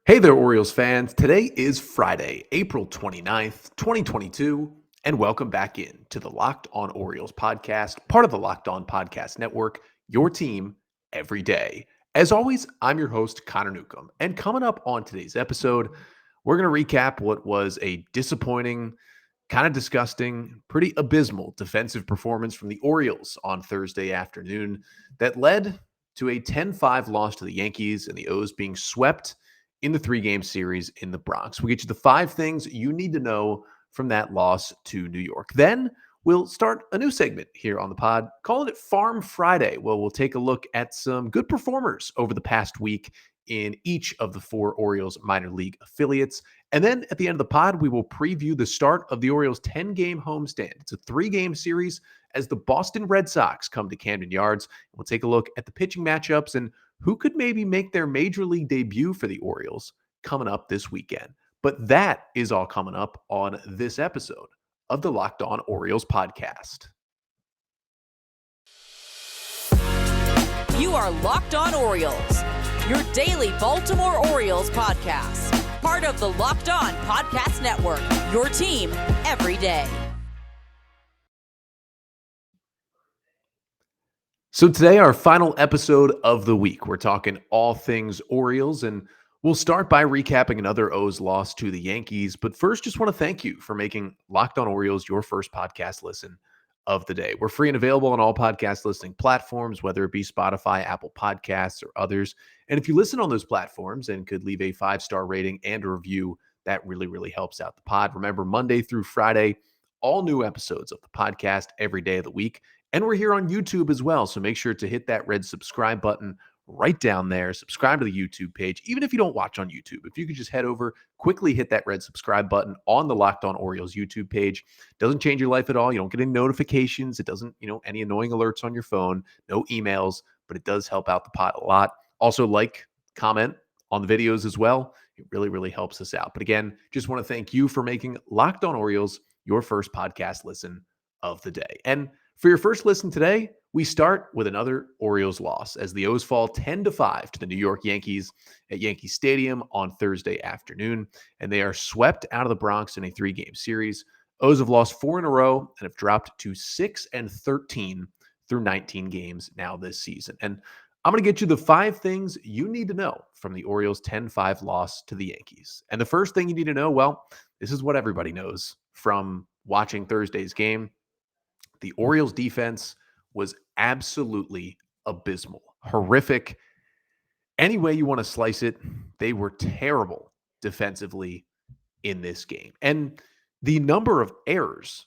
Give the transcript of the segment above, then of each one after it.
Hey there, Orioles fans. Today is Friday, April 29th, 2022, and welcome back in to the Locked On Orioles podcast, part of the Locked On Podcast Network, your team every day. As always, I'm your host, Connor Newcomb, and coming up on today's episode, we're going to recap what was a disappointing, kind of disgusting, pretty abysmal defensive performance from the Orioles on Thursday afternoon that led to a 10-5 loss to the Yankees and the O's being swept in the three-game series in the Bronx. We'll get you the 5 things you need to know from that loss to New York. Then we'll start a new segment here on the pod, calling it Farm Friday, where we'll take a look at some good performers over the past week in each of the 4 Orioles minor league affiliates. And then at the end of the pod, we will preview the start of the Orioles' 10-game homestand. It's a 3-game series as the Boston Red Sox come to Camden Yards. We'll take a look at the pitching matchups and who could maybe make their major league debut for the Orioles coming up this weekend. But that is all coming up on this episode of the Locked On Orioles podcast. You are Locked On Orioles, your daily Baltimore Orioles podcast. Part of the Locked On Podcast Network, your team every day. So today, our final episode of the week. We're talking all things Orioles, and we'll start by recapping another O's loss to the Yankees. But first, just want to thank you for making Locked On Orioles your first podcast listen of the day. We're free and available on all podcast listening platforms, whether it be Spotify, Apple Podcasts, or others. And if you listen on those platforms and could leave a 5-star rating and a review, that really helps out the pod. Remember, Monday through Friday, all new episodes of the podcast every day of the week. And we're here on YouTube as well, so make sure to hit that red subscribe button right down there. Subscribe to the YouTube page, even if you don't watch on YouTube. If you could just head over, quickly hit that red subscribe button on the Locked On Orioles YouTube page. Doesn't change your life at all. You don't get any notifications. It doesn't, any annoying alerts on your phone, no emails, but it does help out the pot a lot. Also, comment on the videos as well. It really helps us out. But again, just want to thank you for making Locked On Orioles your first podcast listen of the day. And for your first listen today, we start with another Orioles loss as the O's fall 10-5 to the New York Yankees at Yankee Stadium on Thursday afternoon, and they are swept out of the Bronx in a 3-game series. O's have lost 4 in a row and have dropped to 6-13 through 19 games now this season. And I'm going to get you the 5 things you need to know from the Orioles' 10-5 loss to the Yankees. And the first thing you need to know, well, this is what everybody knows from watching Thursday's game. The Orioles defense was absolutely abysmal, horrific. Any way you want to slice it, they were terrible defensively in this game. And the number of errors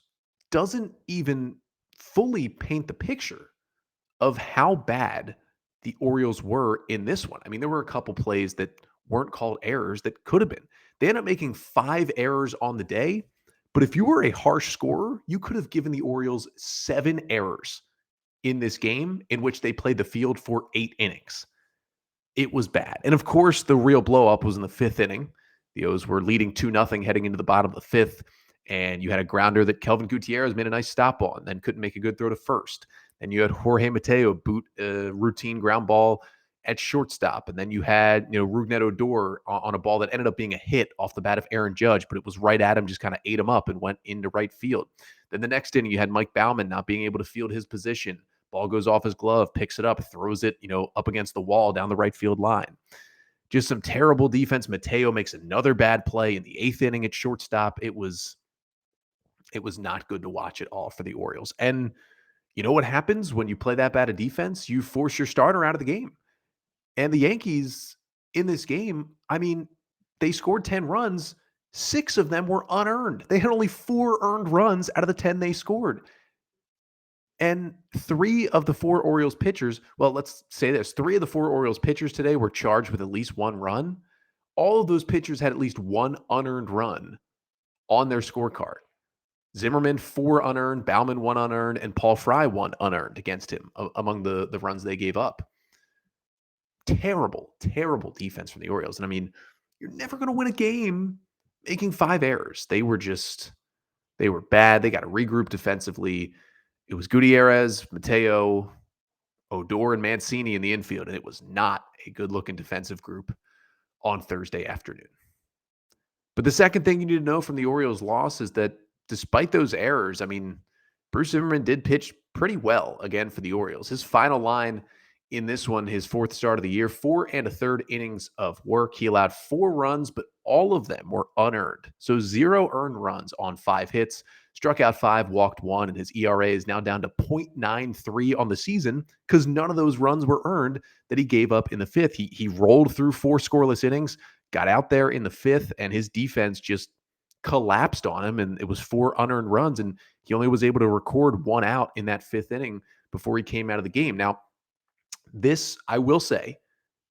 doesn't even fully paint the picture of how bad the Orioles were in this one. I mean, there were a couple plays that weren't called errors that could have been. They ended up making 5 errors on the day. But if you were a harsh scorer, you could have given the Orioles 7 errors in this game in which they played the field for 8 innings. It was bad. And of course, the real blow-up was in the 5th inning. The O's were leading 2-0 heading into the bottom of the 5th, and you had a grounder that Kelvin Gutierrez made a nice stop on, then couldn't make a good throw to first. Then you had Jorge Mateo boot a routine ground ball at shortstop. And then you had, Rougned Odor on a ball that ended up being a hit off the bat of Aaron Judge, but it was right at him, just kind of ate him up and went into right field. Then the next inning, you had Mike Baumann not being able to field his position. Ball goes off his glove, picks it up, throws it, up against the wall down the right field line. Just some terrible defense. Mateo makes another bad play in the 8th inning at shortstop. It was not good to watch at all for the Orioles. And you know what happens when you play that bad of defense? You force your starter out of the game. And the Yankees in this game, I mean, they scored 10 runs. 6 of them were unearned. They had only 4 earned runs out of the 10 they scored. And 3 of the 4 Orioles pitchers, well, let's say this, 3 of the 4 Orioles pitchers today were charged with at least 1 run. All of those pitchers had at least 1 unearned run on their scorecard. Zimmermann, 4 unearned, Baumann, 1 unearned, and Paul Frye, 1 unearned against him among the runs they gave up. Terrible defense from the Orioles. And I mean, you're never going to win a game making 5 errors. They were bad. They got to regroup defensively. It was Gutierrez, Mateo, Odor, and Mancini in the infield, and it was not a good-looking defensive group on Thursday afternoon. But the second thing you need to know from the Orioles' loss is that despite those errors, I mean, Bruce Zimmermann did pitch pretty well again for the Orioles. His final line in this one, his fourth start of the year, 4 1/3 innings of work. He allowed 4 runs, but all of them were unearned. So 0 earned runs on 5 hits, struck out 5, walked 1, and his ERA is now down to 0.93 on the season because none of those runs were earned that he gave up in the fifth. He rolled through 4 scoreless innings, got out there in the fifth, and his defense just collapsed on him, and it was 4 unearned runs, and he only was able to record 1 out in that fifth inning before he came out of the game. Now, this, I will say,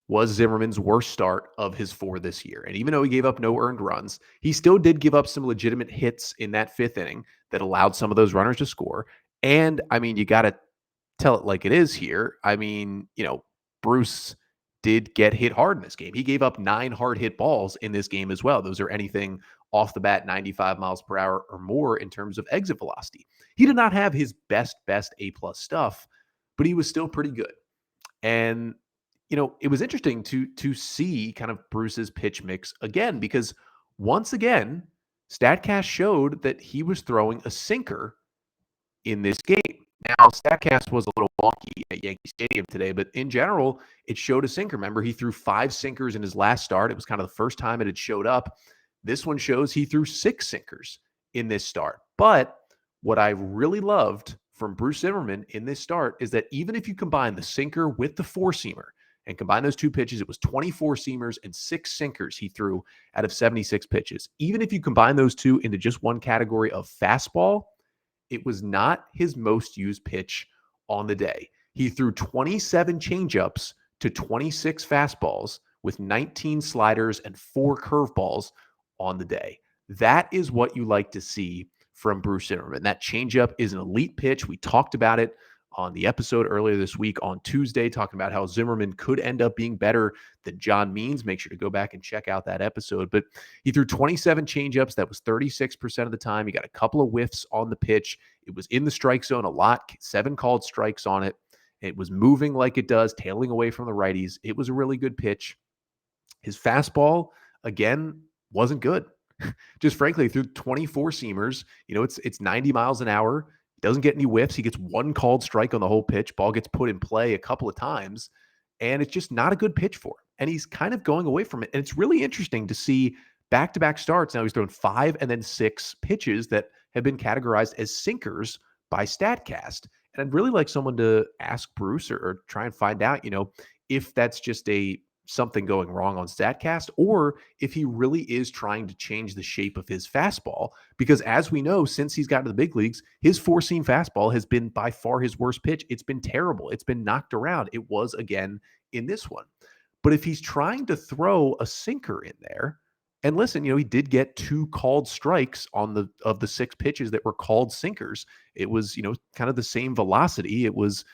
was Zimmermann's worst start of his 4 this year. And even though he gave up no earned runs, he still did give up some legitimate hits in that fifth inning that allowed some of those runners to score. And, I mean, you got to tell it like it is here. I mean, Bruce did get hit hard in this game. He gave up 9 hard hit balls in this game as well. Those are anything off the bat 95 miles per hour or more in terms of exit velocity. He did not have his best A+ stuff, but he was still pretty good. And it was interesting to see kind of Bruce's pitch mix again, because once again, StatCast showed that he was throwing a sinker in this game. Now, StatCast was a little wonky at Yankee Stadium today, but in general, it showed a sinker. Remember, he threw 5 sinkers in his last start. It was kind of the first time it had showed up. This one shows he threw 6 sinkers in this start. But what I really loved from Bruce Zimmermann in this start is that even if you combine the sinker with the 4-seamer and combine those 2 pitches, it was 24 seamers and 6 sinkers he threw out of 76 pitches. Even if you combine those 2 into just one category of fastball, it was not his most used pitch on the day. He threw 27 changeups to 26 fastballs with 19 sliders and 4 curveballs on the day. That is what you like to see from Bruce Zimmermann. That changeup is an elite pitch. We talked about it on the episode earlier this week on Tuesday, talking about how Zimmermann could end up being better than John Means. Make sure to go back and check out that episode. But he threw 27 changeups. That was 36% of the time. He got a couple of whiffs on the pitch. It was in the strike zone a lot, 7 called strikes on it. It was moving like it does, tailing away from the righties. It was a really good pitch. His fastball, again, wasn't good. Just frankly, through 24 seamers, it's 90 miles an hour. He doesn't get any whiffs. He gets 1 called strike on the whole pitch. Ball gets put in play a couple of times, and it's just not a good pitch for him. And he's kind of going away from it. And it's really interesting to see back-to-back starts. Now he's thrown 5 and then 6 pitches that have been categorized as sinkers by StatCast. And I'd really like someone to ask Bruce or try and find out, if that's just something going wrong on StatCast, or if he really is trying to change the shape of his fastball. Because as we know, since he's gotten to the big leagues, his 4-seam fastball has been by far his worst pitch. It's been terrible. It's been knocked around. It was again in this one. But if he's trying to throw a sinker in there, and listen, he did get 2 called strikes of the 6 pitches that were called sinkers. It was, kind of the same velocity. It was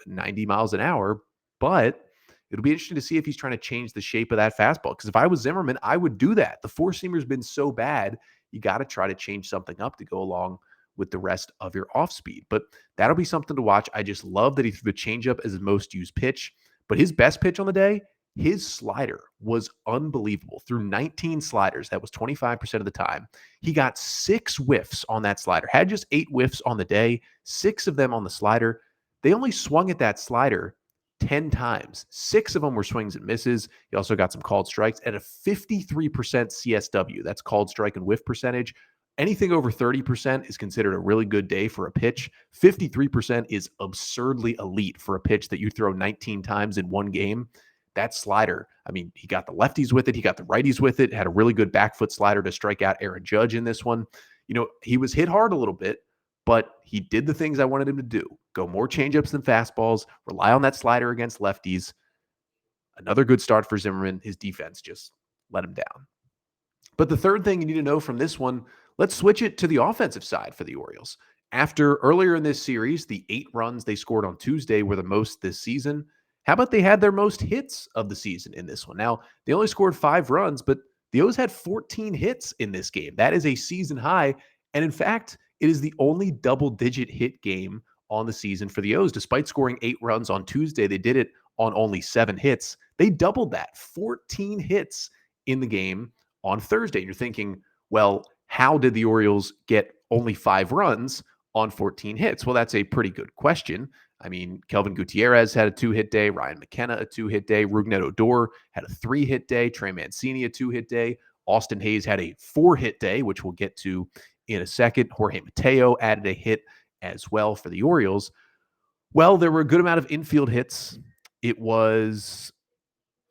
90 miles an hour, but it'll be interesting to see if he's trying to change the shape of that fastball. Because if I was Zimmermann, I would do that. The 4-seamer's been so bad, you got to try to change something up to go along with the rest of your off speed. But that'll be something to watch. I just love that he threw the changeup as his most used pitch. But his best pitch on the day, his slider was unbelievable. Through 19 sliders, that was 25% of the time. He got 6 whiffs on that slider. Had just 8 whiffs on the day, 6 of them on the slider. They only swung at that slider 10 times. 6 of them were swings and misses. He also got some called strikes at a 53% CSW. That's called strike and whiff percentage. Anything over 30% is considered a really good day for a pitch. 53% is absurdly elite for a pitch that you throw 19 times in one game. That slider, I mean, he got the lefties with it. He got the righties with it. Had a really good back foot slider to strike out Aaron Judge in this one. He was hit hard a little bit, but he did the things I wanted him to do. Go more changeups than fastballs, rely on that slider against lefties. Another good start for Zimmermann. His defense just let him down. But the third thing you need to know from this one, let's switch it to the offensive side for the Orioles. After earlier in this series, the 8 runs they scored on Tuesday were the most this season. How about they had their most hits of the season in this one? Now, they only scored 5 runs, but the O's had 14 hits in this game. That is a season high. And in fact, it is the only double-digit hit game on the season for the O's. Despite scoring 8 runs on Tuesday, they did it on only 7 hits. They doubled that, 14 hits in the game on Thursday. And you're thinking, well, how did the Orioles get only 5 runs on 14 hits? Well, that's a pretty good question. I mean, Kelvin Gutierrez had a 2-hit day, Ryan McKenna a 2-hit day, Rougned Odor had a 3-hit day, Trey Mancini a 2-hit day, Austin Hayes had a 4-hit day, which we'll get to in a second. Jorge Mateo added a hit as well for the Orioles. Well, there were a good amount of infield hits. It was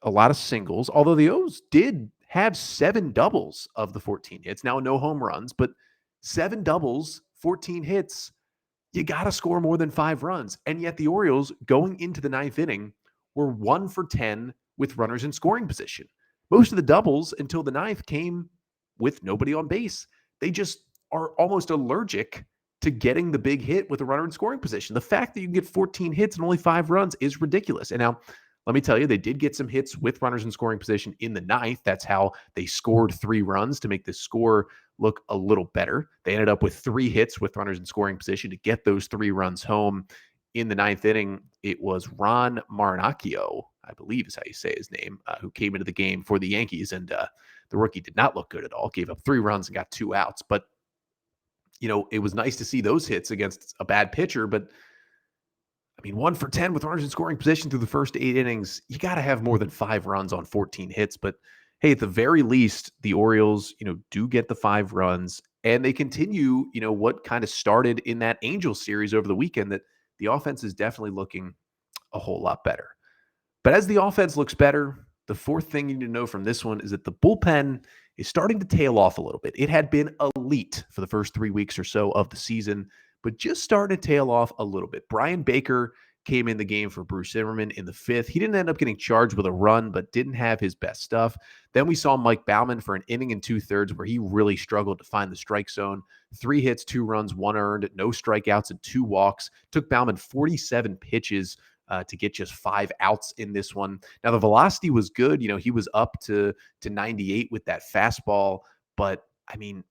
a lot of singles, although the O's did have 7 doubles of the 14 hits. Now, no home runs, but 7 doubles, 14 hits. You got to score more than 5 runs. And yet the Orioles, going into the 9th inning, were 1 for 10 with runners in scoring position. Most of the doubles until the 9th came with nobody on base. They just are almost allergic to getting the big hit with a runner in scoring position. The fact that you can get 14 hits and only 5 runs is ridiculous. And now, let me tell you, they did get some hits with runners in scoring position in the 9th. That's how they scored 3 runs to make the score look a little better. They ended up with 3 hits with runners in scoring position to get those 3 runs home. In the 9th inning, it was Ron Marinaccio, I believe is how you say his name, who came into the game for the Yankees. And the rookie did not look good at all. Gave up 3 runs and got 2 outs. But, you know, it was nice to see those hits against a bad pitcher. But, I mean, 1 for 10 with runners in scoring position through the first 8 innings. You got to have more than 5 runs on 14 hits. But, hey, at the very least, the Orioles, do get the 5 runs. And they continue, what kind of started in that Angels series over the weekend, that the offense is definitely looking a whole lot better. But as the offense looks better, the fourth thing you need to know from this one is that the bullpen is starting to tail off a little bit. It had been elite for the first 3 weeks or so of the season, but just started to tail off a little bit. Brian Baker came in the game for Bruce Zimmermann in the 5th. He didn't end up getting charged with a run, but didn't have his best stuff. Then we saw Mike Baumann for an inning and 2/3 where he really struggled to find the strike zone. 3 hits, 2 runs, 1 earned, no strikeouts, and 2 walks. Took Baumann 47 pitches to get just 5 outs in this one. Now, the velocity was good. He was up to 98 with that fastball. But, I mean,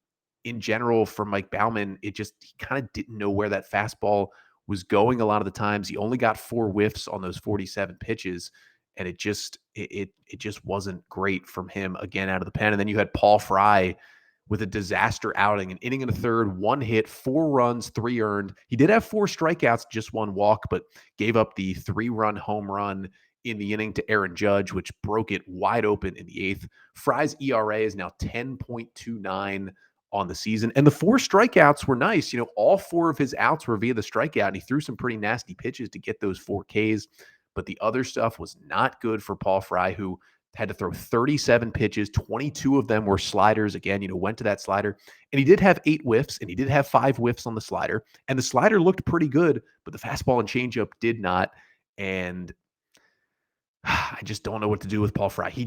in general, for Mike Baumann, he kind of didn't know where that fastball was going a lot of the times. He only got 4 whiffs on those 47 pitches, and it just wasn't great from him again out of the pen. And then you had Paul Frye with a disaster outing, an inning and a third, 1 hit, 4 runs, 3 earned. He did have 4 strikeouts, just 1 walk, but gave up the 3-run home run in the inning to Aaron Judge, which broke it wide open in the 8th. Frye's ERA is now 10.29 on the season. And the 4 strikeouts were nice. All 4 of his outs were via the strikeout, and he threw some pretty nasty pitches to get those 4 Ks. But the other stuff was not good for Paul Frye, who had to throw 37 pitches. 22 of them were sliders. Again, went to that slider. And he did have 8 whiffs, and he did have 5 whiffs on the slider. And the slider looked pretty good, but the fastball and changeup did not. And I just don't know what to do with Paul Frye. He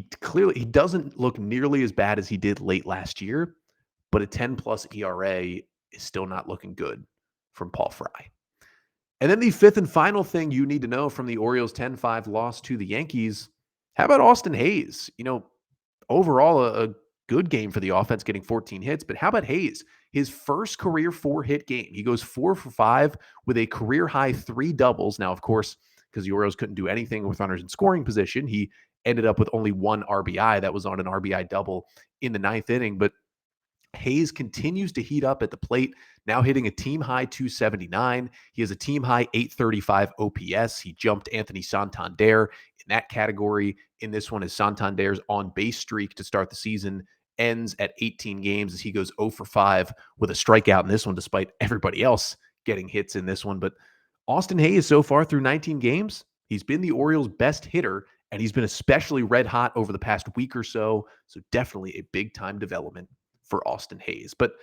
doesn't look nearly as bad as he did late last year, but a 10-plus ERA is still not looking good from Paul Frye. And then the 5th and final thing you need to know from the Orioles' 10-5 loss to the Yankees, how about Austin Hayes? Overall, a good game for the offense, getting 14 hits, but how about Hayes? His first career 4-hit game. He goes 4 for 5 with a career-high 3 doubles. Now, of course, because the Orioles couldn't do anything with runners in scoring position, he ended up with only 1 RBI. That was on an RBI double in the 9th inning, but Hayes continues to heat up at the plate, now hitting a team-high 279. He has a team-high 835 OPS. He jumped Anthony Santander in that category. In this one, is Santander's on-base streak to start the season ends at 18 games as he goes 0 for 5 with a strikeout in this one, despite everybody else getting hits in this one. But Austin Hayes, so far through 19 games, he's been the Orioles' best hitter, and he's been especially red hot over the past week or so. So definitely a big-time development for Austin Hayes. But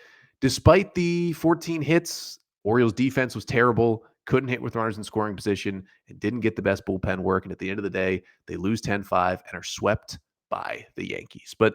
despite the 14 hits, Orioles defense was terrible, couldn't hit with runners in scoring position, and didn't get the best bullpen work. And at the end of the day, they lose 10-5 and are swept by the Yankees. But,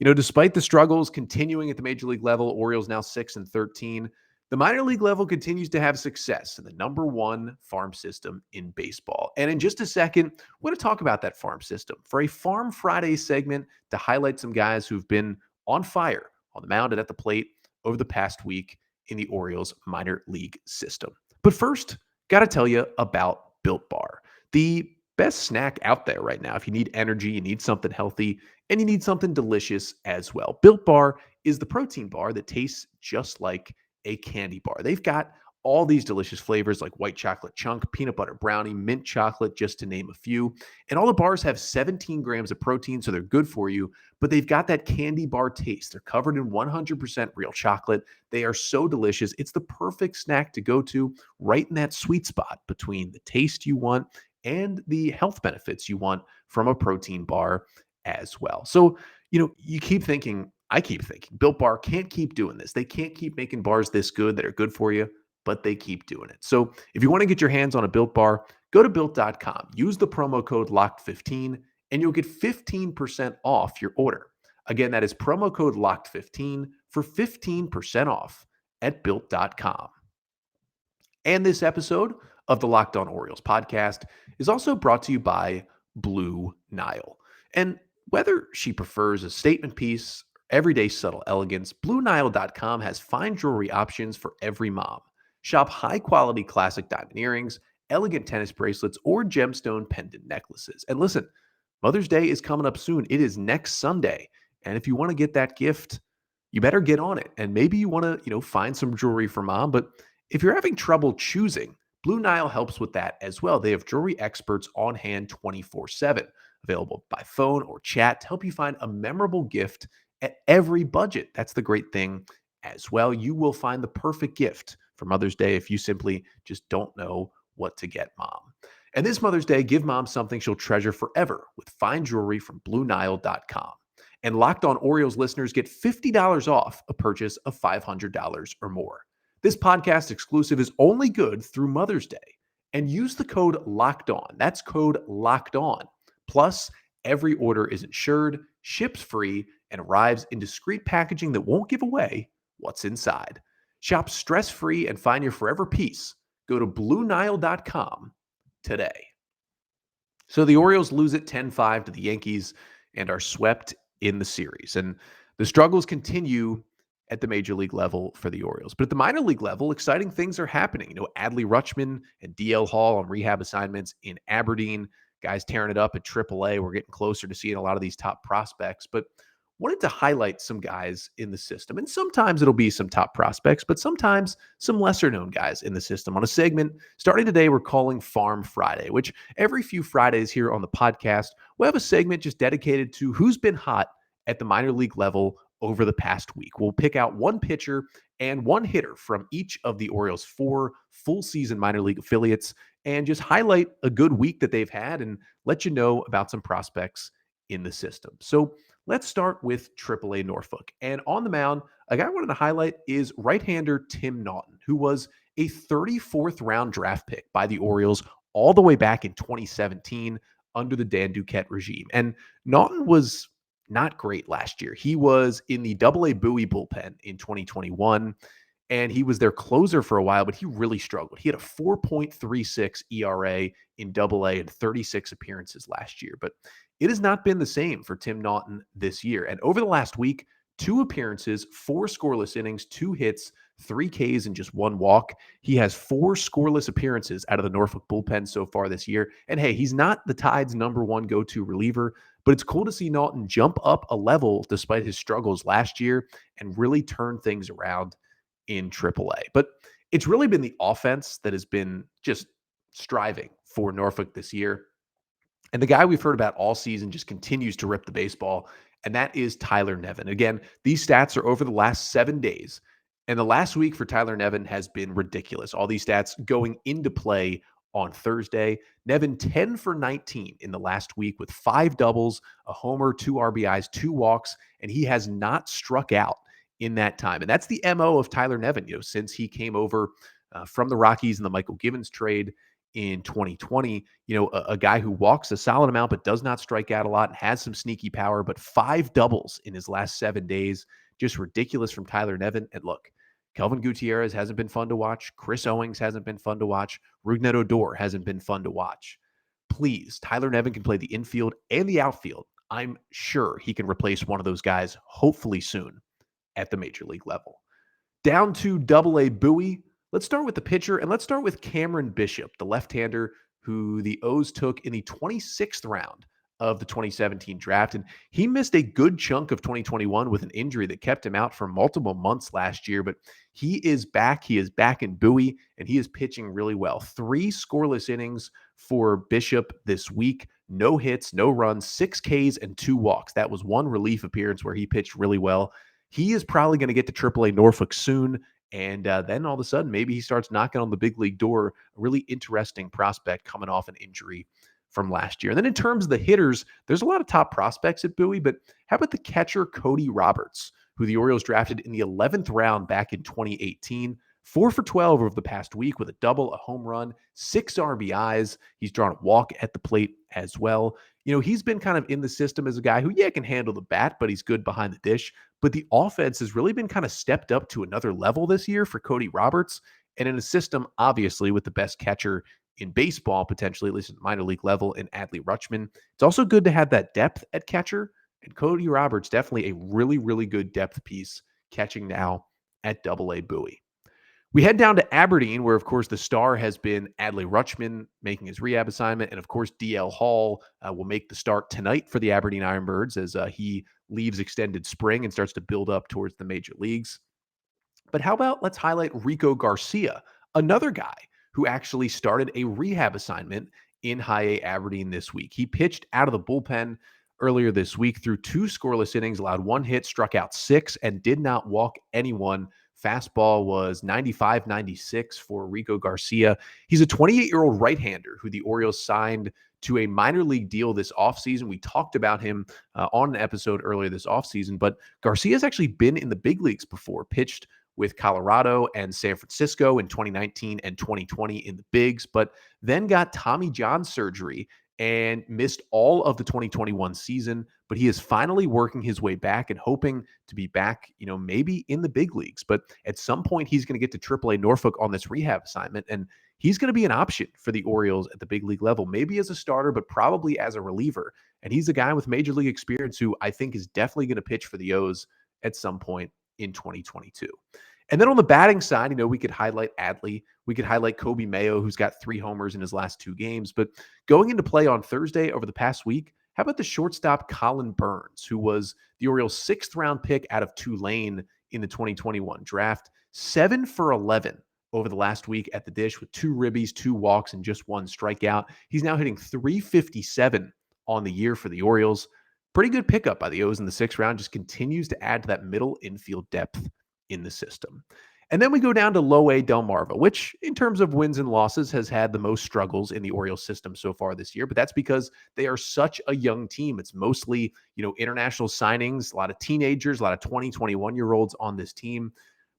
despite the struggles continuing at the major league level, Orioles now 6-13. The minor league level continues to have success in the number 1 farm system in baseball. And in just a second, we're going to talk about that farm system for a Farm Friday segment to highlight some guys who've been on fire on the mound and at the plate over the past week in the Orioles minor league system. But first, got to tell you about Built Bar. The best snack out there right now. If you need energy, you need something healthy, and you need something delicious as well. Built Bar is the protein bar that tastes just like a candy bar. They've got all these delicious flavors like white chocolate chunk, peanut butter brownie, mint chocolate, just to name a few. And all the bars have 17 grams of protein, so they're good for you, but they've got that candy bar taste. They're covered in 100% real chocolate. They are so delicious. It's the perfect snack to go to, right in that sweet spot between the taste you want and the health benefits you want from a protein bar as well. So, you keep thinking, I keep thinking, Built Bar can't keep doing this. They can't keep making bars this good that are good for you, but they keep doing it. So if you want to get your hands on a Built Bar, go to built.com, use the promo code LOCKED15, and you'll get 15% off your order. Again, that is promo code LOCKED15 for 15% off at built.com. And this episode of the Locked On Orioles podcast is also brought to you by Blue Nile. And whether she prefers a statement piece, everyday subtle elegance, BlueNile.com has fine jewelry options for every mom. Shop high-quality classic diamond earrings, elegant tennis bracelets, or gemstone pendant necklaces. And listen, Mother's Day is coming up soon. It is next Sunday. And if you want to get that gift, you better get on it. And maybe you want to, find some jewelry for mom, but if you're having trouble choosing, Blue Nile helps with that as well. They have jewelry experts on hand 24/7, available by phone or chat to help you find a memorable gift at every budget. That's the great thing as well. You will find the perfect gift for Mother's Day if you simply just don't know what to get mom. And this Mother's Day, give mom something she'll treasure forever with fine jewelry from BlueNile.com. And Locked On Orioles listeners get $50 off a purchase of $500 or more. This podcast exclusive is only good through Mother's Day. And use the code Locked On. That's code Locked On. Plus, every order is insured, ships free, and arrives in discreet packaging that won't give away what's inside. Shop stress-free and find your forever peace. Go to BlueNile.com today. So the Orioles lose it 10-5 to the Yankees and are swept in the series. And the struggles continue at the major league level for the Orioles. But at the minor league level, exciting things are happening. Adley Rutschman and DL Hall on rehab assignments in Aberdeen, guys tearing it up at AAA. We're getting closer to seeing a lot of these top prospects, but wanted to highlight some guys in the system. And sometimes it'll be some top prospects, but sometimes some lesser known guys in the system. On a segment starting today, we're calling Farm Friday, which every few Fridays here on the podcast, we'll have a segment just dedicated to who's been hot at the minor league level over the past week. We'll pick out one pitcher and one hitter from each of the Orioles' 4 full season minor league affiliates and just highlight a good week that they've had and let you know about some prospects in the system. So let's start with AAA Norfolk. And on the mound, a guy I wanted to highlight is right-hander Tim Naughton, who was a 34th round draft pick by the Orioles all the way back in 2017 under the Dan Duquette regime. And Naughton was not great last year. He was in the AA Bowie bullpen in 2021, and he was their closer for a while, but he really struggled. He had a 4.36 ERA in AA in 36 appearances last year, but it has not been the same for Tim Naughton this year. And over the last week, 2 appearances, 4 scoreless innings, 2 hits, 3 Ks, and just 1 walk. He has 4 scoreless appearances out of the Norfolk bullpen so far this year. And hey, he's not the Tide's number 1 go-to reliever, but it's cool to see Naughton jump up a level despite his struggles last year and really turn things around in AAA. But it's really been the offense that has been just striving for Norfolk this year. And the guy we've heard about all season just continues to rip the baseball, and that is Tyler Nevin. Again, these stats are over the last 7 days, and the last week for Tyler Nevin has been ridiculous. All these stats going into play on Thursday. Nevin 10 for 19 in the last week with 5 doubles, a homer, 2 RBIs, 2 walks, and he has not struck out in that time. And that's the MO of Tyler Nevin, since he came over from the Rockies in the Michael Givens trade in 2020, a guy who walks a solid amount but does not strike out a lot and has some sneaky power, but 5 doubles in his last 7 days. Just ridiculous from Tyler Nevin. And look, Kelvin Gutierrez hasn't been fun to watch. Chris Owings hasn't been fun to watch. Rougned Odor hasn't been fun to watch. Please, Tyler Nevin can play the infield and the outfield. I'm sure he can replace one of those guys, hopefully soon, at the major league level. Down to AA Bowie. Let's start with the pitcher, and let's start with Cameron Bishop, the left-hander who the O's took in the 26th round of the 2017 draft. And he missed a good chunk of 2021 with an injury that kept him out for multiple months last year. But he is back. He is back in Bowie, and he is pitching really well. 3 scoreless innings for Bishop this week. No hits, no runs, 6 Ks, and 2 walks. That was one relief appearance where he pitched really well. He is probably going to get to AAA Norfolk soon. And then all of a sudden, maybe he starts knocking on the big league door. A really interesting prospect coming off an injury from last year. And then in terms of the hitters, there's a lot of top prospects at Bowie, but how about the catcher Cody Roberts, who the Orioles drafted in the 11th round back in 2018? 4 for 12 over the past week with a double, a home run, 6 RBIs. He's drawn a walk at the plate as well. He's been kind of in the system as a guy who, can handle the bat, but he's good behind the dish. But the offense has really been kind of stepped up to another level this year for Cody Roberts. And in a system, obviously, with the best catcher in baseball, potentially, at least at the minor league level, in Adley Rutschman. It's also good to have that depth at catcher. And Cody Roberts, definitely a really, really good depth piece catching now at AA Bowie. We head down to Aberdeen, where, of course, the star has been Adley Rutschman making his rehab assignment. And, of course, DL Hall will make the start tonight for the Aberdeen Ironbirds as he leaves extended spring and starts to build up towards the major leagues. But how about let's highlight Rico Garcia, another guy who actually started a rehab assignment in High A Aberdeen this week. He pitched out of the bullpen earlier this week through 2 scoreless innings, allowed 1 hit, struck out 6, and did not walk anyone. Fastball was 95-96 for Rico Garcia. He's a 28-year-old right-hander who the Orioles signed to a minor league deal this offseason. We talked about him on an episode earlier this offseason, but Garcia's actually been in the big leagues before, pitched with Colorado and San Francisco in 2019 and 2020 in the bigs, but then got Tommy John surgery and missed all of the 2021 season. But he is finally working his way back and hoping to be back, maybe in the big leagues. But at some point, he's going to get to AAA Norfolk on this rehab assignment, and he's going to be an option for the Orioles at the big league level, maybe as a starter, but probably as a reliever. And he's a guy with major league experience who I think is definitely going to pitch for the O's at some point in 2022. And then on the batting side, we could highlight Adley. We could highlight Kobe Mayo, who's got 3 homers in his last 2 games. But going into play on Thursday over the past week, how about the shortstop Colin Burns, who was the Orioles' 6th round pick out of Tulane in the 2021 draft, 7 for 11 over the last week at the dish with 2 ribbies, 2 walks, and just 1 strikeout. He's now hitting .357 on the year for the Orioles. Pretty good pickup by the O's in the 6th round. Just continues to add to that middle infield depth in the system. And then we go down to Low A Delmarva, which in terms of wins and losses has had the most struggles in the Orioles system so far this year, but that's because they are such a young team. It's mostly, international signings, a lot of teenagers, a lot of 20, 21-year-olds on this team.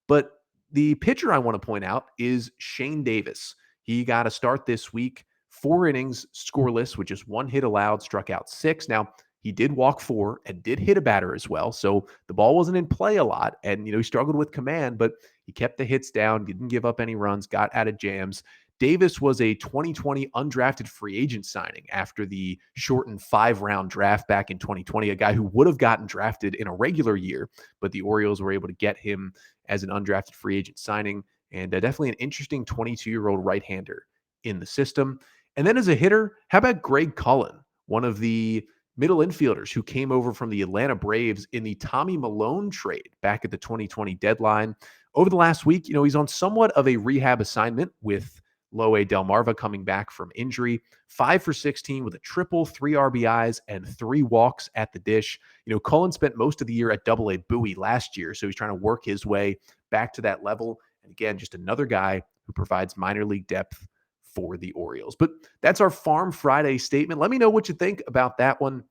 But the pitcher I want to point out is Shane Davis. He got a start this week, 4 innings scoreless with just 1 hit allowed, struck out 6. Now, he did walk 4 and did hit a batter as well. So the ball wasn't in play a lot. And, he struggled with command, but he kept the hits down, didn't give up any runs, got out of jams. Davis was a 2020 undrafted free agent signing after the shortened 5-round draft back in 2020, a guy who would have gotten drafted in a regular year, but the Orioles were able to get him as an undrafted free agent signing. And definitely an interesting 22-year-old right-hander in the system. And then as a hitter, how about Greg Cullen, one of the middle infielders who came over from the Atlanta Braves in the Tommy Malone trade back at the 2020 deadline. Over the last week, he's on somewhat of a rehab assignment with Low A Delmarva coming back from injury. 5 for 16 with a triple, 3 RBIs, and 3 walks at the dish. Cullen spent most of the year at AA Bowie last year, so he's trying to work his way back to that level. And again, just another guy who provides minor league depth for the Orioles. But that's our Farm Friday statement. Let me know what you think about that one.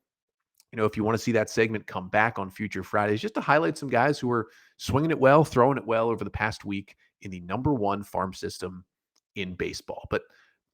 If you want to see that segment come back on future Fridays, just to highlight some guys who are swinging it well, throwing it well over the past week in the #1 farm system in baseball. But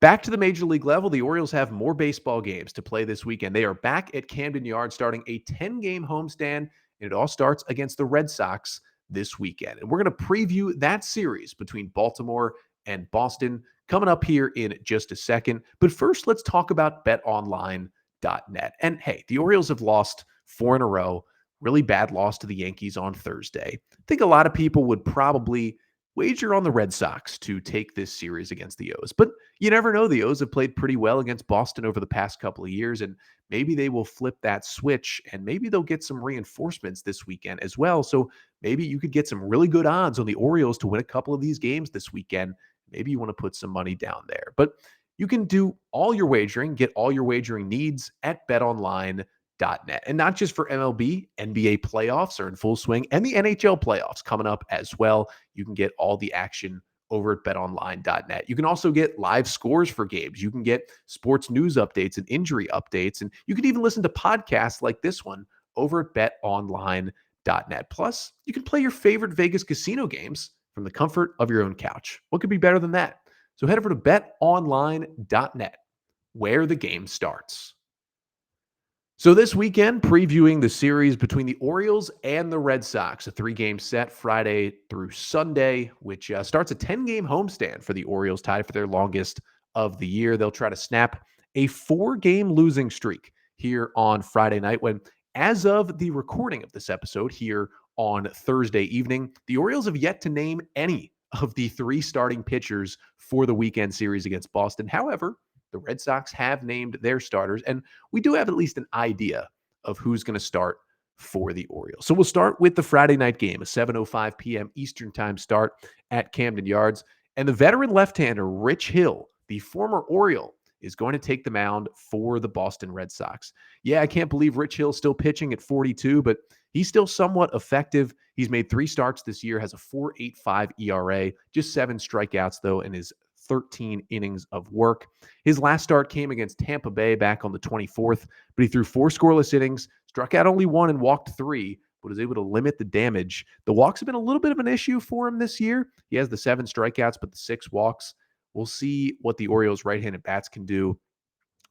back to the major league level, the Orioles have more baseball games to play this weekend. They are back at Camden Yards starting a 10-game homestand, and it all starts against the Red Sox this weekend. And we're going to preview that series between Baltimore and Boston coming up here in just a second. But first, let's talk about BetOnline.net. And hey, the Orioles have lost 4 in a row. Really bad loss to the Yankees on Thursday. I think a lot of people would probably wager on the Red Sox to take this series against the O's. But you never know. The O's have played pretty well against Boston over the past couple of years, and maybe they will flip that switch, and maybe they'll get some reinforcements this weekend as well. So maybe you could get some really good odds on the Orioles to win a couple of these games this weekend. Maybe you want to put some money down there. But you can do all your wagering, get all your wagering needs at betonline.net. And not just for MLB, NBA playoffs are in full swing, and the NHL playoffs coming up as well. You can get all the action over at betonline.net. You can also get live scores for games. You can get sports news updates and injury updates. And you can even listen to podcasts like this one over at betonline.net. Plus, you can play your favorite Vegas casino games from the comfort of your own couch. What could be better than that? So head over to betonline.net, where the game starts. So this weekend, previewing the series between the Orioles and the Red Sox, a 3-game set Friday through Sunday, which starts a 10-game homestand for the Orioles, tied for their longest of the year. They'll try to snap a 4-game losing streak here on Friday night when, as of the recording of this episode here on Thursday evening, the Orioles have yet to name any of the 3 starting pitchers for the weekend series against Boston. However, the Red Sox have named their starters, and we do have at least an idea of who's going to start for the Orioles. So we'll start with the Friday night game, a 7:05 p.m. Eastern time start at Camden Yards. And the veteran left-hander, Rich Hill, the former Oriole, is going to take the mound for the Boston Red Sox. Yeah, I can't believe Rich Hill's still pitching at 42, but he's still somewhat effective. He's made 3 starts this year, has a 4.85 ERA, just 7 strikeouts, though, in his 13 innings of work. His last start came against Tampa Bay back on the 24th, but he threw 4 scoreless innings, struck out only 1 and walked 3, but was able to limit the damage. The walks have been a little bit of an issue for him this year. He has the 7 strikeouts, but the 6 walks. We'll see what the Orioles right-handed bats can do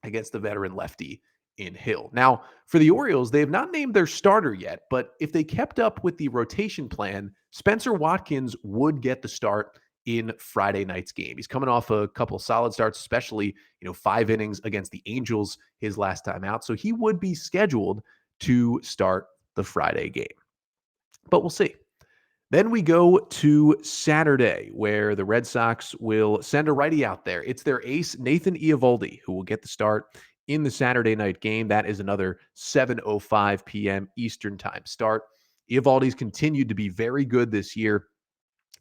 against the veteran lefty in Hill. Now, for the Orioles, they have not named their starter yet, but if they kept up with the rotation plan, Spencer Watkins would get the start in Friday night's game. He's coming off a couple solid starts, especially, 5 innings against the Angels his last time out. So he would be scheduled to start the Friday game. But we'll see. Then we go to Saturday, where the Red Sox will send a righty out there. It's their ace, Nathan Eovaldi, who will get the start in the Saturday night game. That is another 7:05 p.m. Eastern time start. Eovaldi's continued to be very good this year.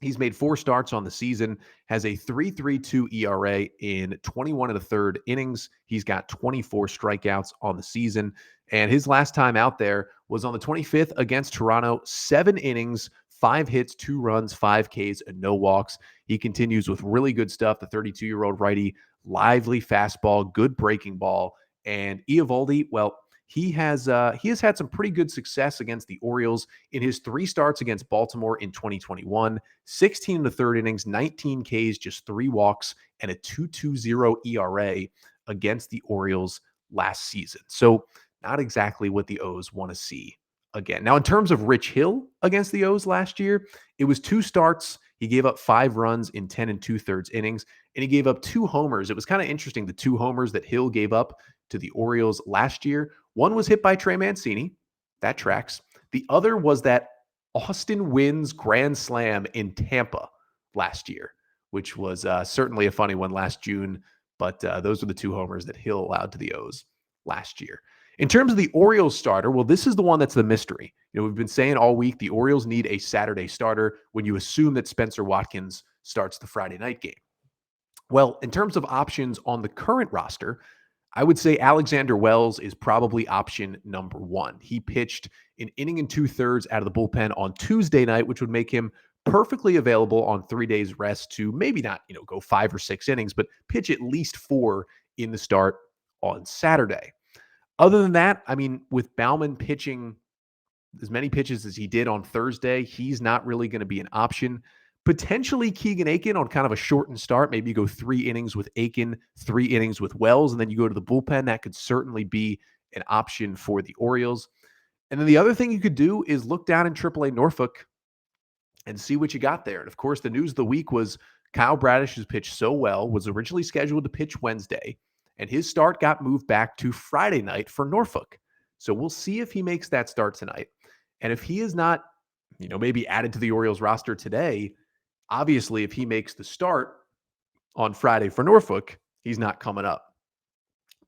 He's made 4 starts on the season, has a 3.32 ERA in 21 and a third innings. He's got 24 strikeouts on the season. And his last time out there was on the 25th against Toronto, 7 innings, 5 hits, 2 runs, 5 Ks, and no walks. He continues with really good stuff. The 32-year-old righty, lively fastball, good breaking ball. And Eovaldi, well, he has had some pretty good success against the Orioles in his 3 starts against Baltimore in 2021, 16 and a third innings, 19 Ks, just 3 walks, and a 2.20 ERA against the Orioles last season. So not exactly what the O's want to see again. Now, in terms of Rich Hill against the O's last year, it was 2 starts. He gave up 5 runs in 10 and 2/3 innings, and he gave up 2 homers. It was kind of interesting, the 2 homers that Hill gave up to the Orioles last year. One was hit by Trey Mancini. That tracks. The other was that Austin Wynns grand slam in Tampa last year, which was certainly a funny one last June. But those were the 2 homers that Hill allowed to the O's last year. In terms of the Orioles starter, well, this is the one that's the mystery. We've been saying all week the Orioles need a Saturday starter when you assume that Spencer Watkins starts the Friday night game. Well, in terms of options on the current roster, I would say Alexander Wells is probably option number 1. He pitched an inning and 2/3 out of the bullpen on Tuesday night, which would make him perfectly available on 3 days rest to maybe not, go 5 or 6 innings, but pitch at least 4 in the start on Saturday. Other than that, with Baumann pitching as many pitches as he did on Thursday, he's not really going to be an option. Potentially Keegan Aiken on kind of a shortened start. Maybe you go 3 innings with Aiken, 3 innings with Wells, and then you go to the bullpen. That could certainly be an option for the Orioles. And then the other thing you could do is look down in AAA Norfolk and see what you got there. And of course, the news of the week was Kyle Bradish, who's pitched so well, was originally scheduled to pitch Wednesday, and his start got moved back to Friday night for Norfolk. So we'll see if he makes that start tonight. And if he is not, maybe added to the Orioles roster today, Obviously, if he makes the start on Friday for Norfolk, he's not coming up.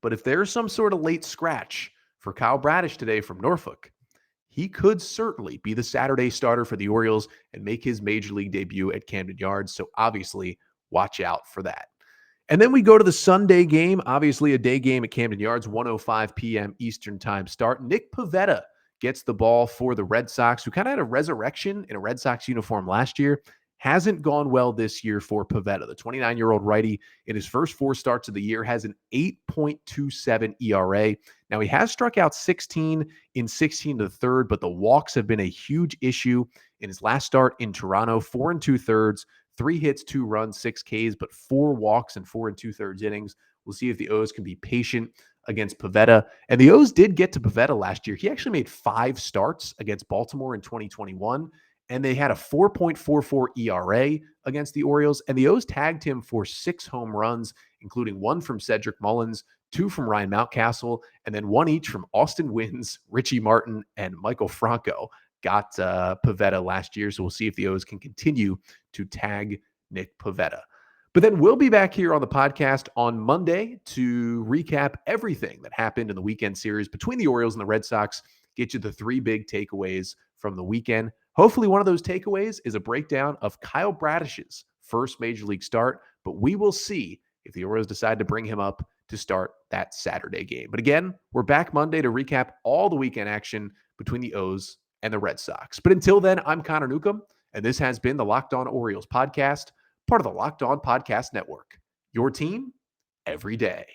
But if there's some sort of late scratch for Kyle Bradish today from Norfolk, he could certainly be the Saturday starter for the Orioles and make his major league debut at Camden Yards. So obviously, watch out for that. And then we go to the Sunday game, obviously a day game at Camden Yards, 1:05 p.m. Eastern time start. Nick Pivetta gets the ball for the Red Sox, who kind of had a resurrection in a Red Sox uniform last year. Hasn't gone well this year for Pivetta. The 29-year-old righty in his first 4 starts of the year has an 8.27 ERA. Now, he has struck out 16 in 16 to the third, but the walks have been a huge issue in his last start in Toronto. 4 2/3, 3 hits, 2 runs, 6 Ks, but 4 walks and 4 2/3 innings. We'll see if the O's can be patient against Pivetta. And the O's did get to Pivetta last year. He actually made 5 starts against Baltimore in 2021. And they had a 4.44 ERA against the Orioles. And the O's tagged him for 6 home runs, including 1 from Cedric Mullins, 2 from Ryan Mountcastle, and then 1 each from Austin Wynns, Richie Martin, and Michael Franco. Got Pivetta last year. So we'll see if the O's can continue to tag Nick Pivetta. But then we'll be back here on the podcast on Monday to recap everything that happened in the weekend series between the Orioles and the Red Sox, get you the 3 big takeaways from the weekend. Hopefully one of those takeaways is a breakdown of Kyle Bradish's first major league start, but we will see if the Orioles decide to bring him up to start that Saturday game. But again, we're back Monday to recap all the weekend action between the O's and the Red Sox. But until then, I'm Connor Newcomb, and this has been the Locked On Orioles podcast, part of the Locked On Podcast Network. Your team every day.